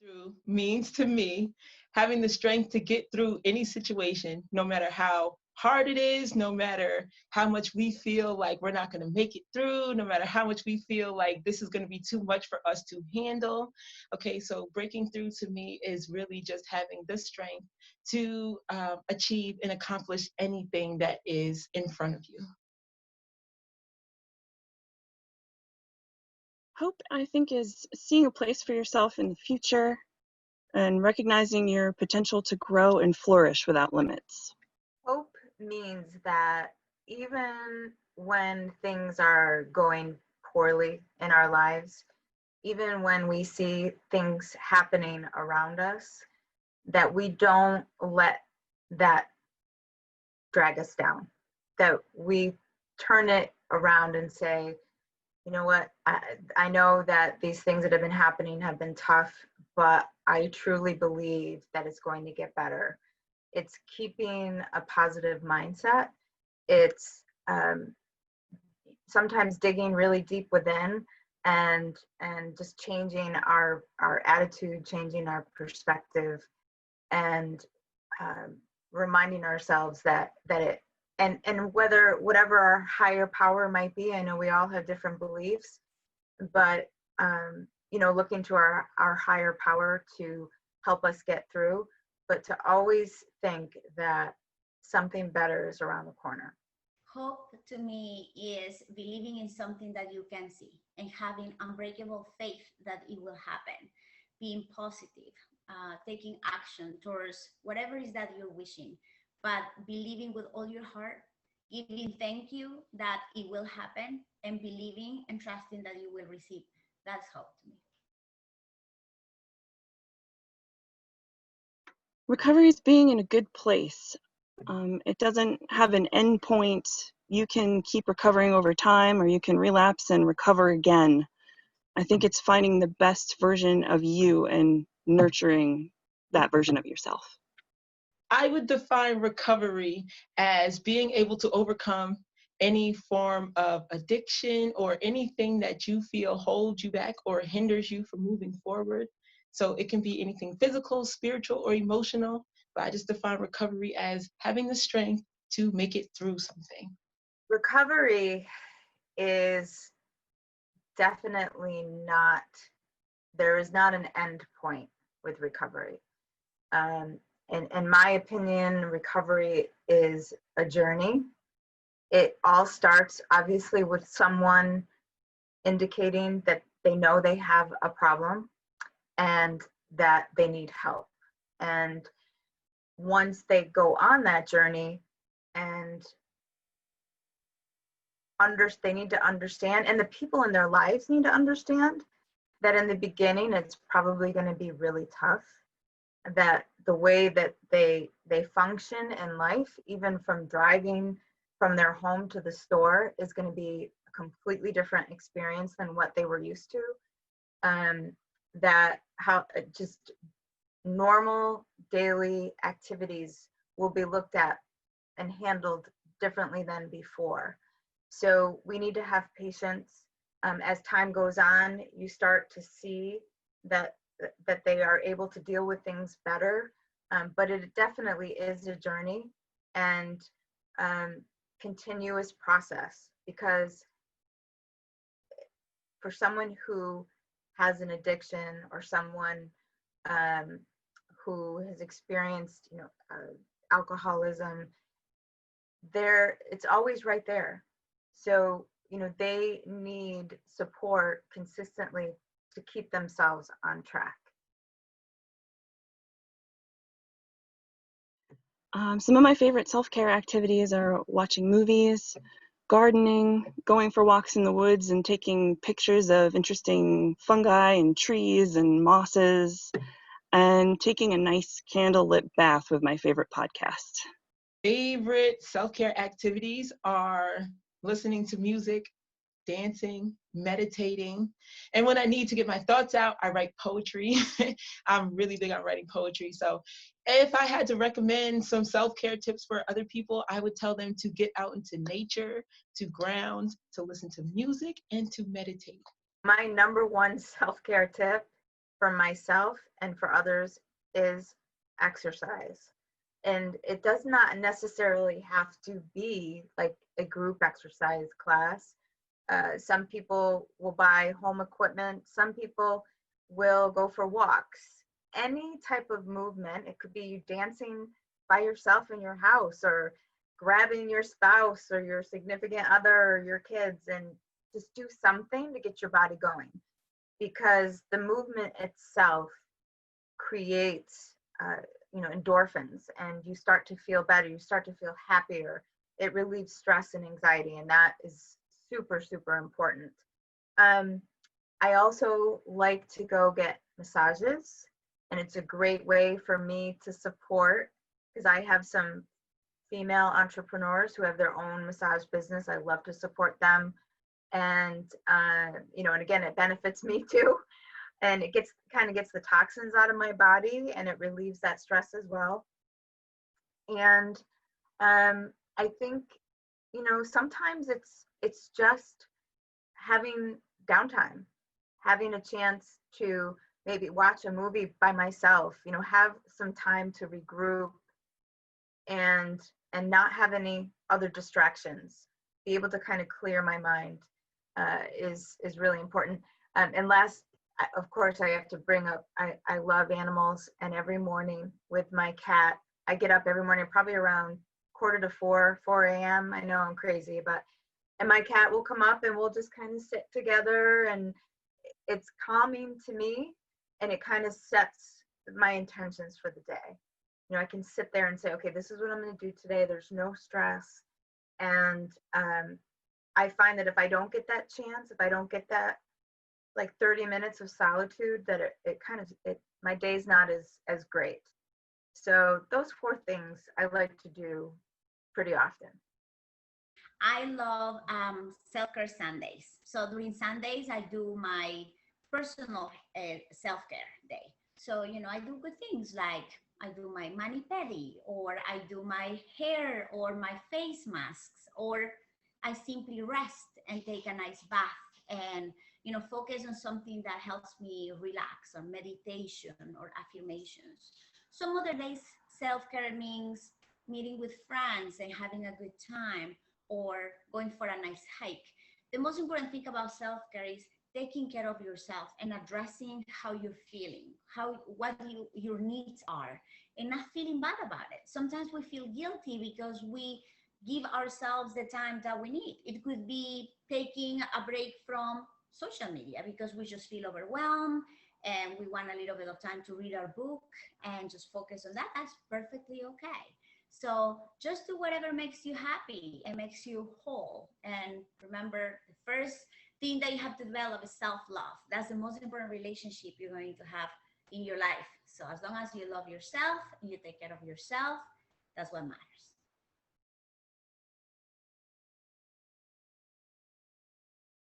Through means to me having the strength to get through any situation, no matter how hard it is, no matter how much we feel like we're not going to make it through, no matter how much we feel like this is going to be too much for us to handle. Okay, so breaking through to me is really just having the strength to achieve and accomplish anything that is in front of you. Hope, I think, is seeing a place for yourself in the future and recognizing your potential to grow and flourish without limits. Hope means that even when things are going poorly in our lives, even when we see things happening around us, that we don't let that drag us down, that we turn it around and say, you know what, I know that these things that have been happening have been tough, but I truly believe that it's going to get better. It's keeping a positive mindset. It's sometimes digging really deep within and just changing our attitude, changing our perspective, and reminding ourselves that it, and whatever our higher power might be. I know we all have different beliefs, but looking to our higher power to help us get through, but to always think that something better is around the corner. Hope to me is believing in something that you can see and having unbreakable faith that it will happen, being positive, taking action towards whatever it is that you're wishing, but believing with all your heart, giving thank you that it will happen, and believing and trusting that you will receive. That's hope to me. Recovery is being in a good place. It doesn't have an end point. You can keep recovering over time, or you can relapse and recover again. I think it's finding the best version of you and nurturing that version of yourself. I would define recovery as being able to overcome any form of addiction or anything that you feel holds you back or hinders you from moving forward. So it can be anything physical, spiritual, or emotional, but I just define recovery as having the strength to make it through something. Recovery is definitely not, there is not an end point with recovery. In my opinion, recovery is a journey. It all starts obviously with someone indicating that they know they have a problem and that they need help. And once they go on that journey and they need to understand, and the people in their lives need to understand that in the beginning it's probably going to be really tough, that the way that they function in life, even from driving from their home to the store, is going to be a completely different experience than what they were used to. That how just normal daily activities will be looked at and handled differently than before. So we need to have patience. As time goes on, you start to see that they are able to deal with things better. But it definitely is a journey and continuous process, because for someone who has an addiction or someone who has experienced, alcoholism, it's always right there. So, they need support consistently to keep themselves on track. Some of my favorite self-care activities are watching movies, gardening, going for walks in the woods and taking pictures of interesting fungi and trees and mosses, and taking a nice candlelit bath with my favorite podcast. Favorite self-care activities are listening to music, dancing, meditating. And when I need to get my thoughts out, I write poetry. I'm really big on writing poetry. So if I had to recommend some self-care tips for other people, I would tell them to get out into nature, to ground, to listen to music, and to meditate. My number one self-care tip for myself and for others is exercise. And it does not necessarily have to be like a group exercise class. Some people will buy home equipment. Some people will go for walks. Any type of movement, it could be you dancing by yourself in your house, or grabbing your spouse or your significant other or your kids, and just do something to get your body going, because the movement itself creates endorphins, and you start to feel better, you start to feel happier. It relieves stress and anxiety, and that is super, super important. I also like to go get massages, and it's a great way for me to support, because I have some female entrepreneurs who have their own massage business. I love to support them. And, and again, it benefits me too. And it kind of gets the toxins out of my body, and it relieves that stress as well. And I think, sometimes it's just having downtime, having a chance to maybe watch a movie by myself, have some time to regroup and not have any other distractions, be able to kind of clear my mind is really important. And last, of course, I have to bring up, I love animals, and every morning with my cat, I get up every morning, probably around 3:45, 4 a.m. I know I'm crazy, and my cat will come up and we'll just kind of sit together, and it's calming to me, and it kind of sets my intentions for the day. I can sit there and say, okay, this is what I'm going to do today. There's no stress. And I find that if I don't get that chance, if I don't get that like 30 minutes of solitude, that my day's not as great. So those 4 things I like to do pretty often. I love self-care Sundays. So during Sundays, I do my personal self-care day. So, I do good things like I do my mani-pedi, or I do my hair or my face masks, or I simply rest and take a nice bath and, focus on something that helps me relax, or meditation or affirmations. Some other days, self-care means meeting with friends and having a good time, or going for a nice hike. The most important thing about self-care is taking care of yourself and addressing how you're feeling, what your needs are, and not feeling bad about it. Sometimes we feel guilty because we give ourselves the time that we need. It could be taking a break from social media because we just feel overwhelmed and we want a little bit of time to read our book and just focus on that. That's perfectly okay. So just do whatever makes you happy and makes you whole. And remember, the first thing that you have to develop is self-love. That's the most important relationship you're going to have in your life. So as long as you love yourself and you take care of yourself, that's what matters.